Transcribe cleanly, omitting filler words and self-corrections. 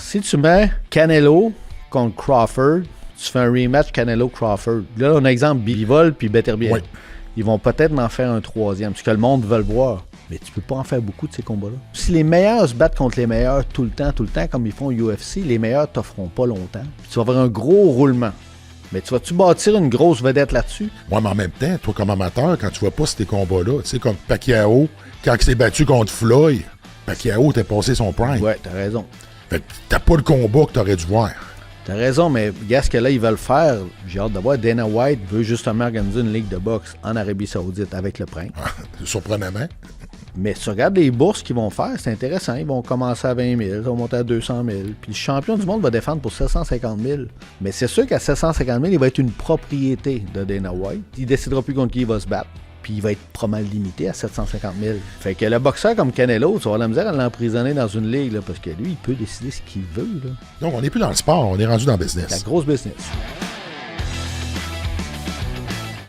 si tu mets Canelo contre Crawford, tu fais un rematch Canelo-Crawford. Là, on a exemple Bivol puis Beterbiev. Oui. Ils vont peut-être en faire un troisième, parce que le monde veut le voir. Mais tu peux pas en faire beaucoup de ces combats-là. Si les meilleurs se battent contre les meilleurs tout le temps, comme ils font au UFC, les meilleurs t'offront pas longtemps. Puis tu vas avoir un gros roulement. Mais tu vas-tu bâtir une grosse vedette là-dessus? Ouais, mais en même temps, toi, comme amateur, quand tu vois pas ces combats-là, tu sais, comme Pacquiao, quand il s'est battu contre Floyd, Pacquiao t'es passé son prime. Ouais, t'as raison. Fait que t'as pas le combat que t'aurais dû voir. T'as raison, mais regarde ce que là, ils veulent faire. J'ai hâte de voir. Dana White veut justement organiser une ligue de boxe en Arabie Saoudite avec le prince. Surprenamment. Mais si tu regardes les bourses qu'ils vont faire, c'est intéressant. Ils vont commencer à 20 000, ils vont monter à 200 000. Puis le champion du monde va défendre pour 750 000. Mais c'est sûr qu'à 750 000, il va être une propriété de Dana White. Il décidera plus contre qui il va se battre. Puis il va être pas mal limité à 750 000. Fait que le boxeur comme Canelo, tu vas avoir la misère à l'emprisonner dans une ligue, là, parce que lui, il peut décider ce qu'il veut. Là. Donc, on n'est plus dans le sport, on est rendu dans le business. La grosse business.